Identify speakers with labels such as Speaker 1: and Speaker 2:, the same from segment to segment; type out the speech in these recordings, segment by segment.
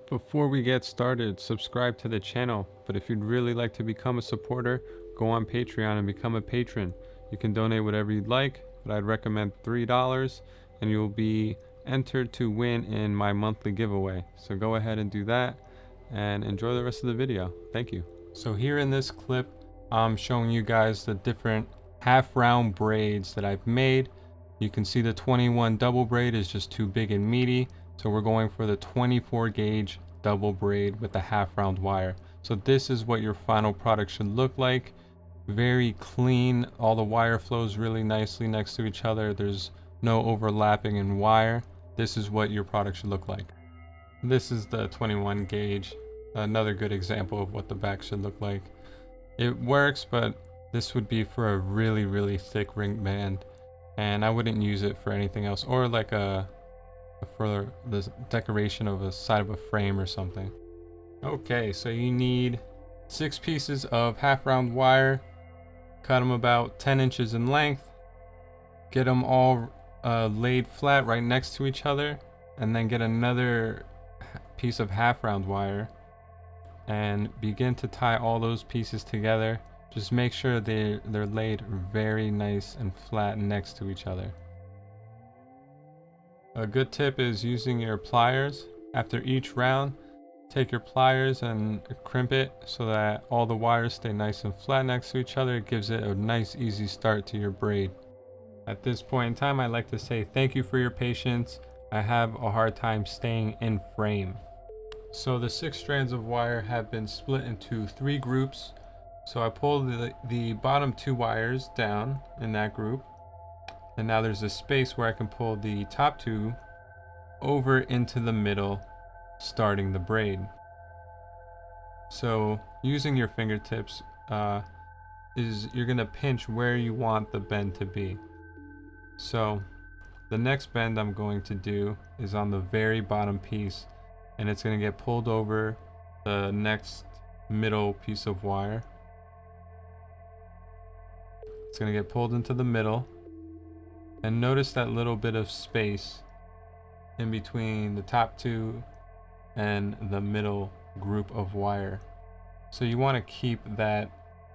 Speaker 1: Before we get started, subscribe to the channel, but if you'd really like to become a supporter, go on Patreon and become a patron. You can donate whatever you'd like, but I'd recommend $3 and you'll be entered to win in my monthly giveaway. So go ahead and do that and enjoy the rest of the video. Thank you. So here in this clip, I'm showing you guys the different half round braids that I've made. You can see the 21 double braid is just too big and meaty. So we're going for the 24 gauge double braid with the half round wire. So this is what your final product should look like. Very clean. All the wire flows really nicely next to each other. There's no overlapping in wire. This is what your product should look like. This is the 21 gauge. Another good example of what the back should look like. It works, but this would be for a really thick ring band, and I wouldn't use it for anything else, or like for the decoration of a side of a frame or something. Okay, so you need 6 pieces of half round wire. Cut them about 10 inches in length. Get them all laid flat right next to each other, and then get another piece of half round wire and begin to tie all those pieces together. Just make sure they're laid very nice and flat next to each other. A good tip is using your pliers. After each round, take your pliers and crimp it so that all the wires stay nice and flat next to each other. It gives it a nice easy start to your braid. At this point in time, I'd like to say thank you for your patience. I have a hard time staying in frame. So the 6 strands of wire have been split into 3 groups. So I pulled the bottom 2 wires down in that group. And now there's a space where I can pull the top 2 over into the middle, starting the braid. So using your fingertips you're gonna pinch where you want the bend to be. So the next bend I'm going to do is on the very bottom piece, and it's gonna get pulled over the next middle piece of wire. It's gonna get pulled into the middle, and notice that little bit of space in between the top 2 and the middle group of wire. So you want to keep that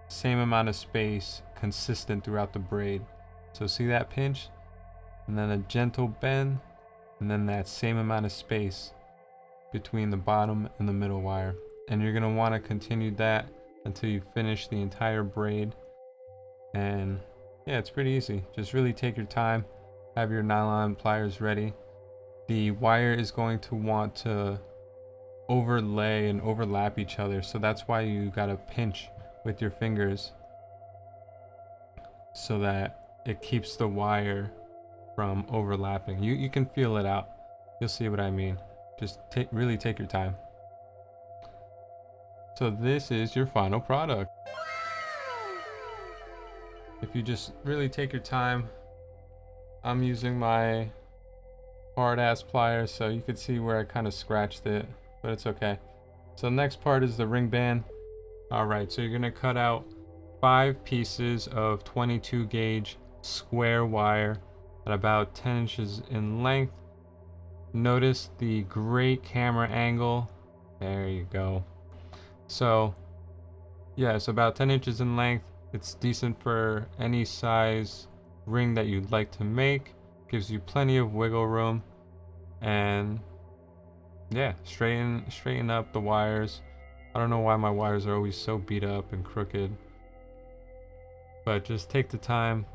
Speaker 1: same amount of space consistent throughout the braid. So see that pinch, and then a gentle bend, and then that same amount of space between the bottom and the middle wire. And you're going to want to continue that until you finish the entire braid. And yeah, it's pretty easy. Just really take your time. Have your nylon pliers ready. The wire is going to want to overlay and overlap each other, so that's why you gotta pinch with your fingers so that it keeps the wire from overlapping. You can feel it out. You'll see what I mean. Just really take your time. So this is your final product. If you just really take your time, I'm using my hard ass pliers, so you could see where I kind of scratched it, but it's okay. So the next part is the ring band. Alright, so you're gonna cut out 5 pieces of 22 gauge square wire at about 10 inches in length. Notice the great camera angle. There you go. So yeah, it's about 10 inches in length. It's decent for any size ring that you'd like to make. Gives you plenty of wiggle room. And yeah, straighten up the wires. I don't know why my wires are always so beat up and crooked, but just take the time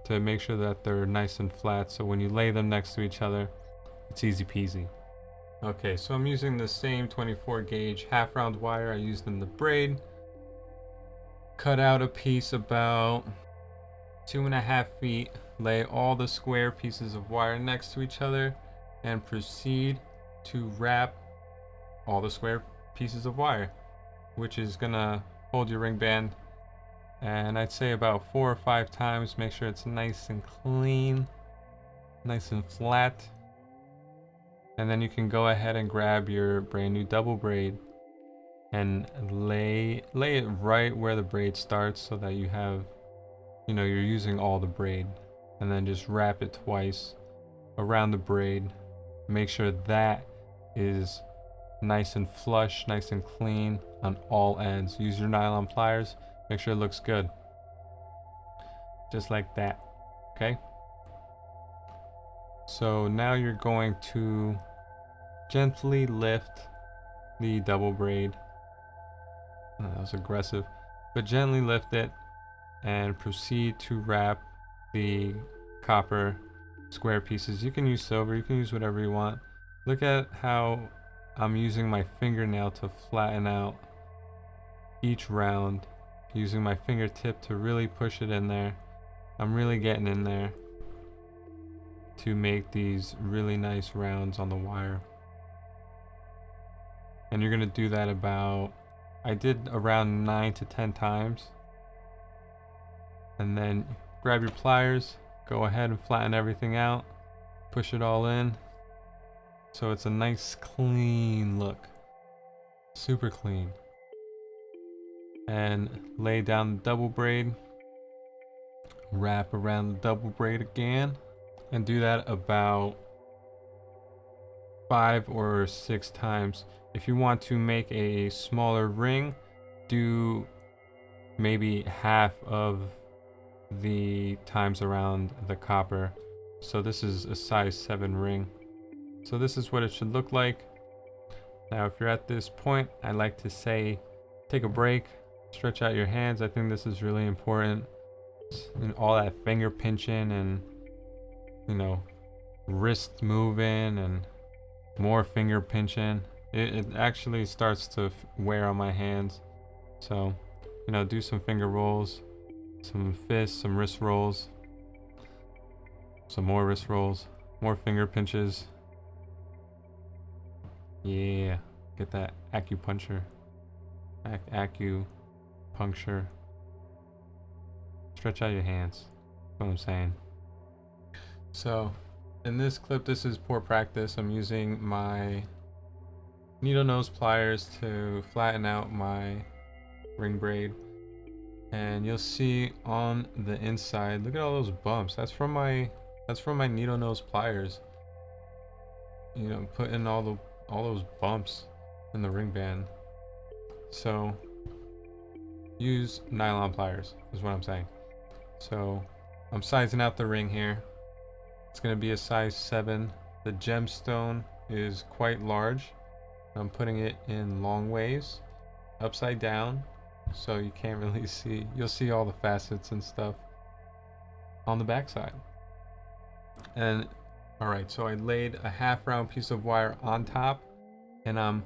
Speaker 1: to make sure that they're nice and flat, so when you lay them next to each other, it's easy peasy. Okay, so I'm using the same 24 gauge half round wire I used in the braid. Cut out a piece about 2.5 feet, lay all the square pieces of wire next to each other, and proceed to wrap all the square pieces of wire, which is gonna hold your ring band. And I'd say about 4 or 5 times. Make sure it's nice and clean, nice and flat. And then you can go ahead and grab your brand new double braid and lay it right where the braid starts, so that you have, you're using all the braid. And then just wrap it twice around the braid. Make sure that is nice and flush, nice and clean on all ends. Use your nylon pliers, make sure it looks good. Just like that, okay? So now you're going to gently lift the double braid. Oh, that was aggressive, but gently lift it and proceed to wrap the copper square pieces. You can use silver, you can use whatever you want. Look at how I'm using my fingernail to flatten out each round, using my fingertip to really push it in there. I'm really getting in there to make these really nice rounds on the wire. And you're gonna do that about, I did around 9 to 10 times. And then grab your pliers, go ahead and flatten everything out, push it all in. So it's a nice clean look, super clean. And lay down the double braid, wrap around the double braid again, and do that about 5 or 6 times. If you want to make a smaller ring, do maybe half of the times around the copper. So this is a size 7 ring. So this is what it should look like. Now if you're at this point, I like to say take a break, stretch out your hands. I think this is really important. And all that finger pinching and, you know, wrist moving and more finger pinching, it actually starts to wear on my hands. So, you know, do some finger rolls, some fists, some wrist rolls, some more wrist rolls, more finger pinches. Yeah, get that acupuncture, acupuncture. Stretch out your hands, that's what I'm saying. So in this clip, this is poor practice. I'm using my needle nose pliers to flatten out my ring braid. And you'll see on the inside, look at all those bumps. That's from my needle nose pliers. You know, putting all those bumps in the ring band. So use nylon pliers is what I'm saying. So I'm sizing out the ring here. It's going to be a size 7. The gemstone is quite large. I'm putting it in long ways, upside down, so you can't really see. You'll see all the facets and stuff on the back side. And alright, so I laid a half round piece of wire on top, and I'm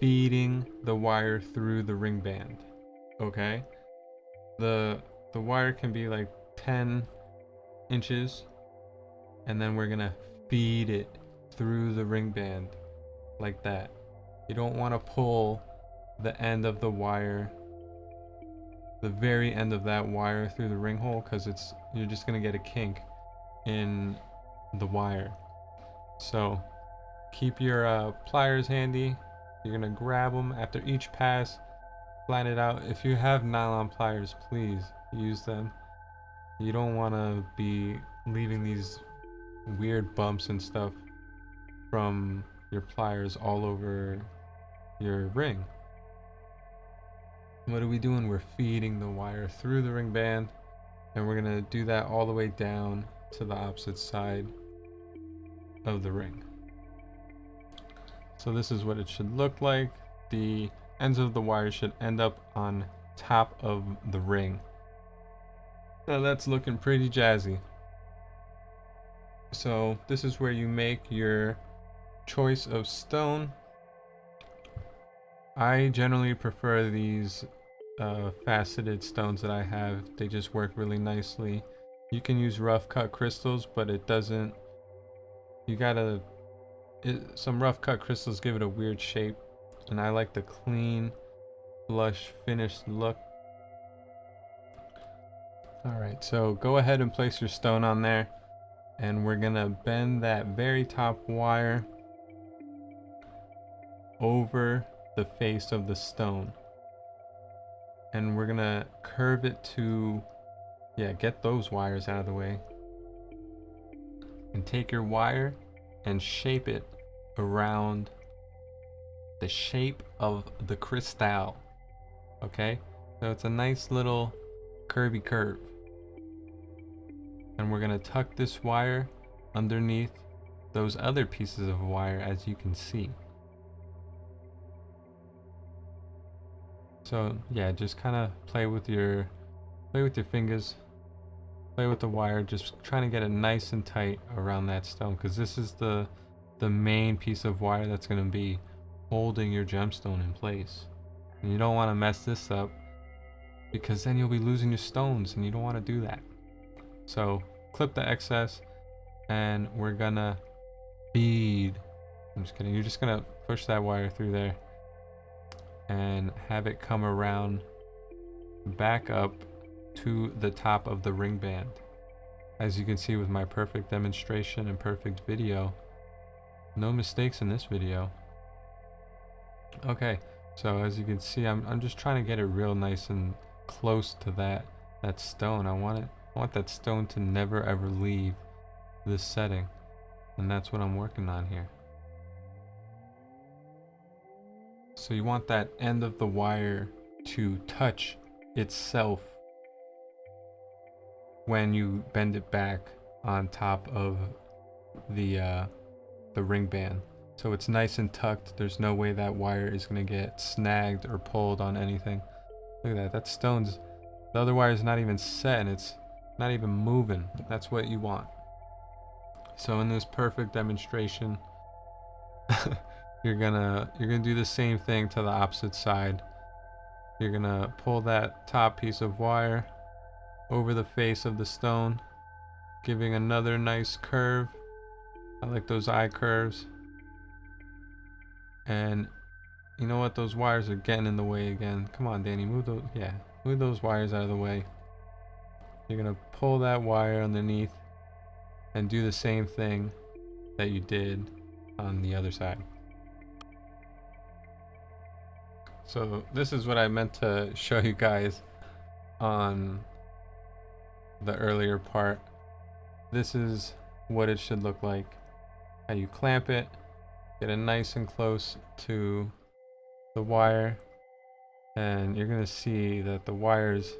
Speaker 1: feeding the wire through the ring band. Okay, the wire can be like 10 inches, and then we're gonna feed it through the ring band like that. You don't want to pull the end of the wire, the very end of that wire through the ring hole, because you're just gonna get a kink in the wire. So keep your pliers handy. You're gonna grab them after each pass, flatten it out. If you have nylon pliers, please use them. You don't want to be leaving these weird bumps and stuff from your pliers all over your ring. What are we doing? We're feeding the wire through the ring band, and we're gonna do that all the way down to the opposite side of the ring. So this is what it should look like. The ends of the wire should end up on top of the ring. Now that's looking pretty jazzy. So this is where you make your choice of stone. I generally prefer these faceted stones that I have. They just work really nicely. You can use rough cut crystals, but it doesn't, some rough cut crystals give it a weird shape, and I like the clean, flush, finished look. Alright, so go ahead and place your stone on there, and we're gonna bend that very top wire over the face of the stone, and we're gonna curve it to, get those wires out of the way, and take your wire and shape it around the shape of the crystal. Okay, so it's a nice little curvy curve, and we're gonna tuck this wire underneath those other pieces of wire, as you can see. So yeah, just kind of play with your fingers, play with the wire, just trying to get it nice and tight around that stone, because this is the main piece of wire that's going to be holding your gemstone in place. And you don't want to mess this up, because then you'll be losing your stones, and you don't want to do that. So clip the excess, and we're gonna bead. I'm just kidding. You're just gonna push that wire through there and have it come around back up to the top of the ring band. As you can see with my perfect demonstration and perfect video, no mistakes in this video. Okay, so as you can see, I'm just trying to get it real nice and close to that stone. I want that stone to never ever leave this setting, and that's what I'm working on here. So you want that end of the wire to touch itself when you bend it back on top of the ring band. So it's nice and tucked. There's no way that wire is going to get snagged or pulled on anything. Look at that stone's, the other wire is not even set, and it's not even moving. That's what you want. So in this perfect demonstration, you're gonna do the same thing to the opposite side. You're gonna pull that top piece of wire over the face of the stone, giving another nice curve. I like those eye curves. And you know what, those wires are getting in the way again. Come on, Danny, move those wires out of the way. You're gonna pull that wire underneath and do the same thing that you did on the other side. So this is what I meant to show you guys on the earlier part. This is what it should look like. How you clamp it, get it nice and close to the wire, and you're gonna see that the wires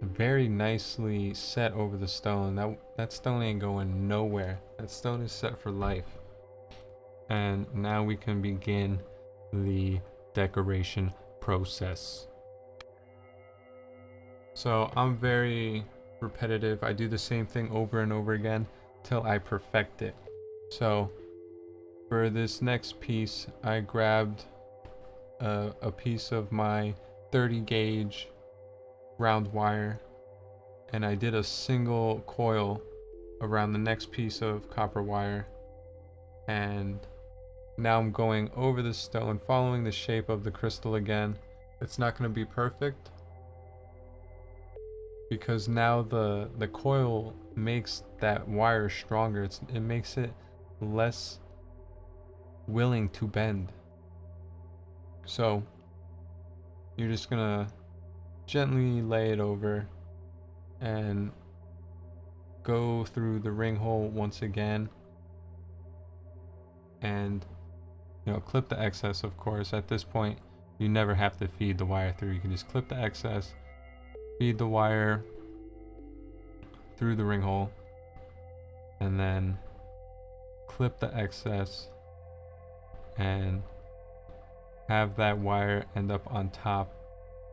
Speaker 1: very nicely set over the stone. That stone ain't going nowhere. That stone is set for life. And now we can begin the decoration process. So I'm very repetitive. I do the same thing over and over again till I perfect it. So for this next piece, I grabbed a piece of my 30 gauge round wire, and I did a single coil around the next piece of copper wire, and now I'm going over the stone, following the shape of the crystal again. It's not going to be perfect because now the coil makes that wire stronger. It makes it less willing to bend. So you're just gonna gently lay it over and go through the ring hole once again, and clip the excess. Of course, at this point you never have to feed the wire through. You can just clip the excess, feed the wire through the ring hole, and then clip the excess and have that wire end up on top,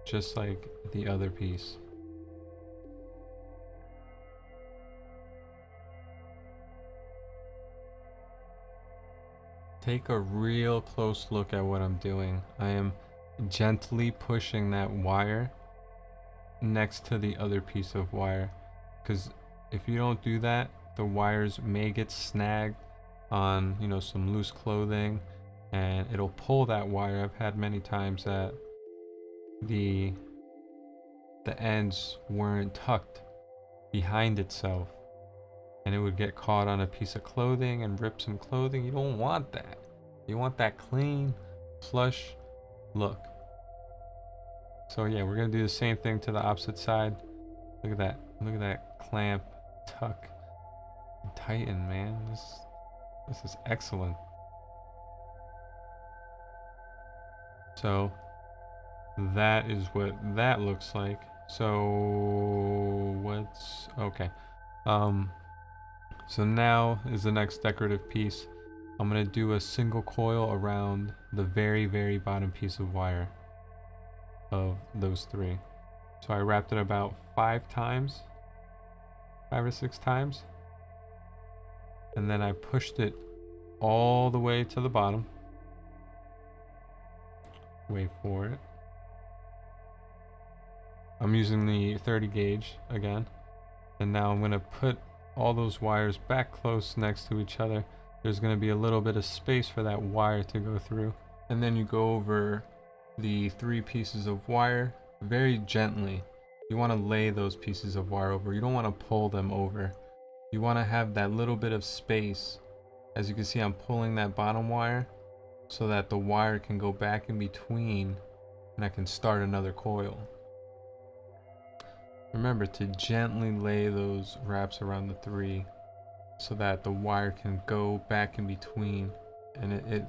Speaker 1: just like the other piece. Take a real close look at what I'm doing. I am gently pushing that wire next to the other piece of wire, because if you don't do that, the wires may get snagged on some loose clothing, and it'll pull that wire. I've had many times that the ends weren't tucked behind itself, and it would get caught on a piece of clothing and rip some clothing. You don't want that. You want that clean, flush look. So yeah, we're gonna do the same thing to the opposite side. Look at that. Look at that clamp, tuck, and tighten, man. This is excellent. So that is what that looks like. So what's okay? So now is the next decorative piece. I'm gonna do a single coil around the very, very bottom piece of wire of those three. So I wrapped it about 5 or 6 times, and then I pushed it all the way to the bottom. Wait for it. I'm using the 30 gauge again, and now I'm going to put all those wires back close next to each other. There's going to be a little bit of space for that wire to go through, and then you go over the 3 pieces of wire very gently. You want to lay those pieces of wire over. You don't want to pull them over. You want to have that little bit of space. As you can see, I'm pulling that bottom wire so that the wire can go back in between and I can start another coil. Remember to gently lay those wraps around the 3 so that the wire can go back in between, and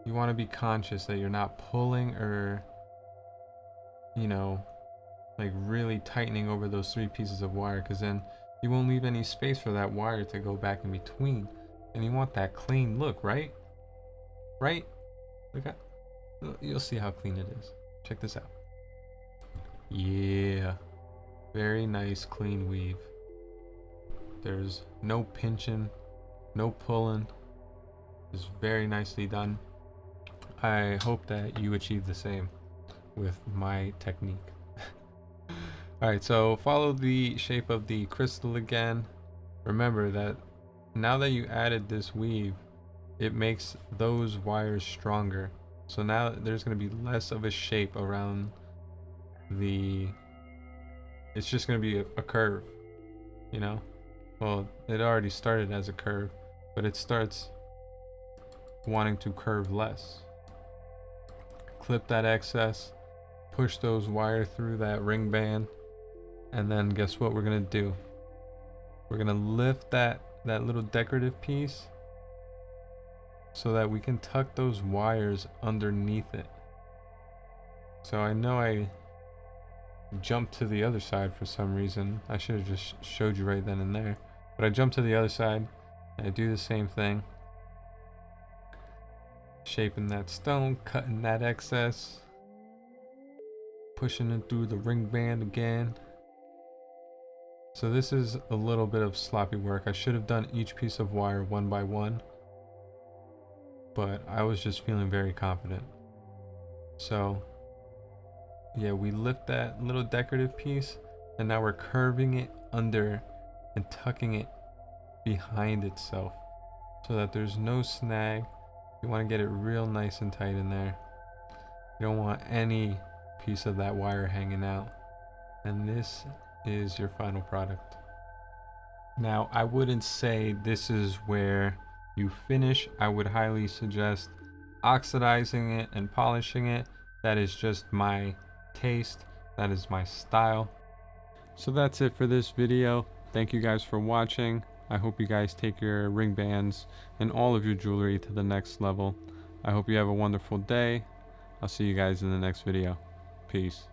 Speaker 1: you want to be conscious that you're not pulling or, you know, like really tightening over those 3 pieces of wire, because then you won't leave any space for that wire to go back in between, and you want that clean look, right? Look at, you'll see how clean it is. Check this out. Yeah, very nice clean weave. There's no pinching, no pulling. It's very nicely done. I hope that you achieve the same with my technique. Alright, so follow the shape of the crystal again. Remember that now that you added this weave, it makes those wires stronger. So now there's going to be less of a shape around the... It's just going to be a curve, you know? Well, it already started as a curve, but it starts wanting to curve less. Clip that excess, push those wires through that ring band, and then guess what we're gonna do? We're gonna lift that little decorative piece so that we can tuck those wires underneath it. So I know I jumped to the other side for some reason. I should have just showed you right then and there. But I jumped to the other side, and I do the same thing. Shaping that stone, cutting that excess, pushing it through the ring band again. So this is a little bit of sloppy work. I should have done each piece of wire one by one, but I was just feeling very confident. So yeah, we lift that little decorative piece, and now we're curving it under and tucking it behind itself so that there's no snag. You want to get it real nice and tight in there. You don't want any piece of that wire hanging out. And this is your final product. Now, I wouldn't say this is where you finish. I would highly suggest oxidizing it and polishing it. That is just my taste. That is my style. So that's it for this video. Thank you guys for watching. I hope you guys take your ring bands and all of your jewelry to the next level. I hope you have a wonderful day. I'll see you guys in the next video. Peace.